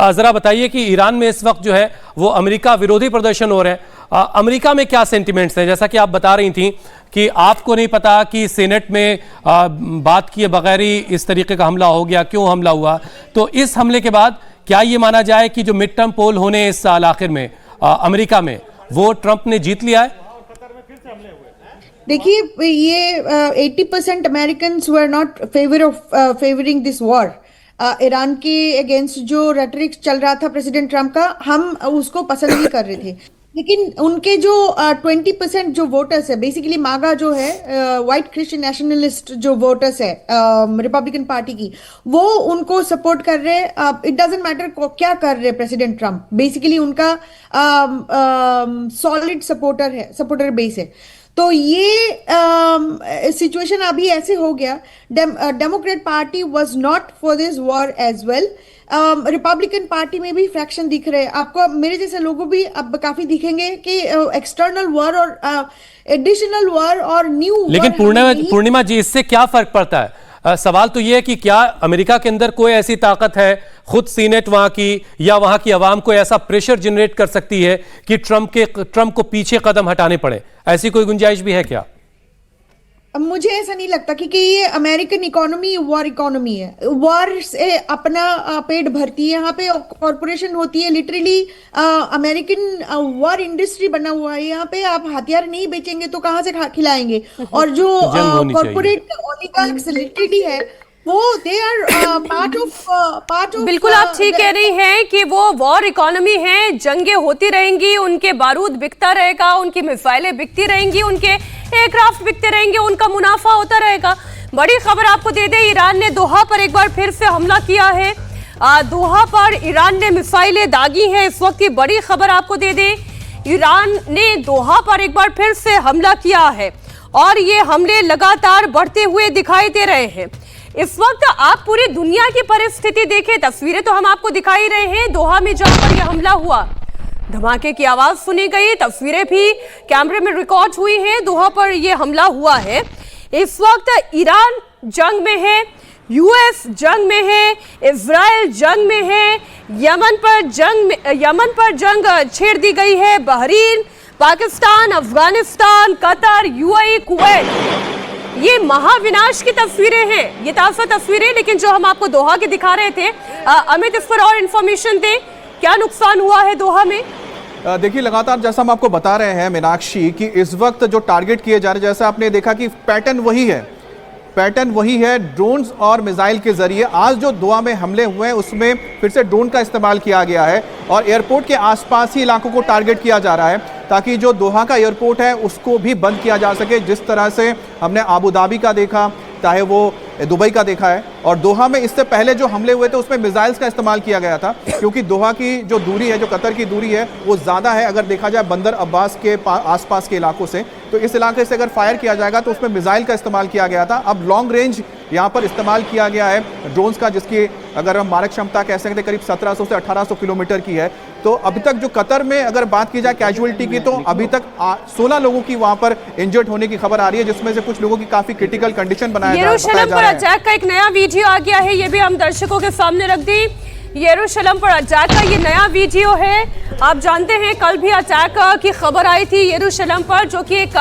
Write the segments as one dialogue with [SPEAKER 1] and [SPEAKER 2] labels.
[SPEAKER 1] जरा बताइए कि ईरान में इस वक्त जो है वो अमेरिका विरोधी प्रदर्शन हो रहे हैं। अमेरिका में क्या सेंटिमेंट्स हैं? जैसा कि आप बता रही थी कि आपको नहीं पता कि सेनेट में बात किए बगैर ही इस तरीके का हमला हो गया, क्यों हमला हुआ। तो इस हमले के बाद क्या ये माना जाए कि जो मिड टर्म पोल होने इस साल आखिर में अमेरिका में, वो ट्रंप ने जीत लिया है?
[SPEAKER 2] देखिए, ये 80% Americans were not favouring this war. Iran के अगेंस्ट जो रेटरिक्स चल रहा था प्रेसिडेंट ट्रंप का, हम उसको पसंद नहीं कर रहे थे। लेकिन उनके जो 20% जो वोटर्स है, बेसिकली मागा जो है, वाइट क्रिश्चियन नेशनलिस्ट जो वोटर्स है रिपब्लिकन पार्टी की, वो उनको सपोर्ट कर रहे हैं। इट डजेंट मैटर क्या कर रहे प्रेसिडेंट ट्रंप, बेसिकली उनका सॉलिड सपोर्टर बेस है। तो ये सिचुएशन अभी ऐसे हो गया। Democrat party was not for this war as well. Republican party में भी फ्रैक्शन दिख रहे हैं आपको, मेरे जैसे लोगों भी अब काफी दिखेंगे कि एक्सटर्नल वॉर और एडिशनल वॉर और न्यू वॉर।
[SPEAKER 1] लेकिन पूर्णिमा जी, इससे क्या फर्क पड़ता है? सवाल तो ये है कि क्या अमेरिका के अंदर कोई ऐसी ताकत है, खुद सीनेट वहां की या वहां की आवाम को ऐसा प्रेशर जनरेट कर सकती है कि ट्रंप को पीछे कदम हटाने पड़े? ऐसी कोई गुंजाइश भी है क्या?
[SPEAKER 2] मुझे ऐसा नहीं लगता, क्योंकि ये अमेरिकन इकोनॉमी वॉर इकोनॉमी है। वॉर से अपना पेट भरती है, यहाँ पे कॉरपोरेशन होती है। लिटरली अमेरिकन वॉर इंडस्ट्री बना हुआ है। यहाँ पे आप हथियार नहीं बेचेंगे तो कहाँ से खिलाएंगे? और जो कॉरपोरेट ओलिगार्क्स लिटरली है, वो दे आर पार्ट ऑफ
[SPEAKER 3] बिल्कुल आप ठीक कह रही हैं कि वो वॉर इकोनॉमी है। जंगें होती रहेंगी, उनके बारूद बिकता रहेगा, उनकी मिसाइलें बिकती रहेंगी, उनके एयरक्राफ्ट बिकते रहेंगे, उनका मुनाफा होता रहेगा। बड़ी खबर आपको दे दें, ईरान ने दोहा पर एक बार फिर से हमला किया है। दोहा पर ईरान ने मिसाइलें दागी हैं। इस वक्त की बड़ी खबर आपको दे दें, ईरान ने दोहा पर एक बार फिर से हमला किया है और ये हमले लगातार बढ़ते हुए दिखाई दे रहे हैं। इस वक्त आप पूरी दुनिया की परिस्थिति देखें, तस्वीरें तो हम आपको दिखाई रहे हैं। दोहा में जहां पर यह हमला हुआ, धमाके की आवाज सुनी गई, तस्वीरें भी कैमरे में रिकॉर्ड हुई हैं। दोहा पर यह हमला हुआ है। इस वक्त ईरान जंग में है, यूएस जंग में है, इजराइल जंग में है, यमन पर जंग छेड़ दी गई है। Bahrain, Pakistan, Afghanistan, Qatar, UAE, Kuwait, ये महाविनाश की तस्वीरें हैं, ये ताज़ा तस्वीरें। लेकिन जो हम आपको दोहा के दिखा रहे थे, अमित इस पर और इंफॉर्मेशन दें, क्या नुकसान हुआ है दोहा में?
[SPEAKER 4] देखिए, लगातार जैसा हम आपको बता रहे हैं मीनाक्षी, कि इस वक्त जो टारगेट किए जा रहे हैं, जैसा आपने देखा कि पैटर्न वही है ड्रोन्स और मिसाइल के जरिए। आज जो दोहा में हमले हुए हैं उसमें फिर से ड्रोन का इस्तेमाल किया गया है और एयरपोर्ट के आसपास ही इलाकों को टारगेट किया जा रहा है, ताकि जो दोहा का एयरपोर्ट है उसको भी बंद किया जा सके। जिस तरह से हमने आबू धाबी का देखा, चाहे वो दुबई का देखा है, और दोहा में इससे पहले जो हमले हुए थे उसमें मिसाइल्स का इस्तेमाल किया गया था, क्योंकि दोहा की जो दूरी है, जो कतर की दूरी है, वो ज़्यादा है अगर देखा जाए बंदर अब्बास के आसपास के इलाकों से। तो इस इलाके से अगर फायर किया जाएगा तो उसमें मिसाइल का इस्तेमाल किया गया था। अब लॉन्ग रेंज यहाँ पर इस्तेमाल किया गया है ड्रोन्स का, जिसकी अगर हम मारक क्षमता कह सकते हैं करीब 1700 से 1800 किलोमीटर की है। तो अभी तक जो कतर में अगर बात की जाए कैजुअलिटी की, तो अभी तक 16 लोगों की वहां पर इंजर्ड होने की खबर आ रही है, जिसमें से कुछ लोगों की काफी क्रिटिकल कंडीशन बनाया जा रहा है।
[SPEAKER 3] अटैक का एक नया वीडियो आ गया है, ये भी हम दर्शकों के सामने रख दी। यरूशलेम पर अटैक का ये नया वीडियो है। आप जानते हैं कल भी अटैक की खबर आई थी यरूशलेम पर, जो कि एक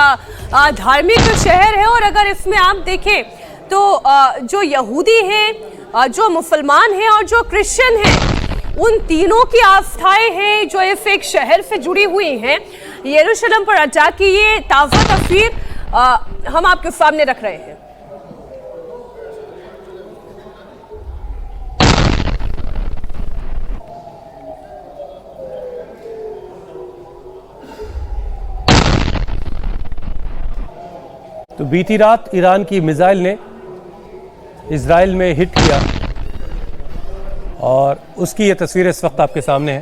[SPEAKER 3] धार्मिक शहर है। और अगर इसमें आप देखें तो जो यहूदी हैं, जो मुसलमान हैं और जो क्रिश्चियन हैं, उन तीनों की आस्थाएं हैं जो इस एक शहर से जुड़ी हुई हैं। यरूशलेम पर अटैक की ये ताज़ा तस्वीर हम आपके सामने रख रहे हैं।
[SPEAKER 1] तो बीती रात ईरान की मिसाइल ने इजराइल में हिट किया और उसकी ये तस्वीर इस वक्त आपके सामने है।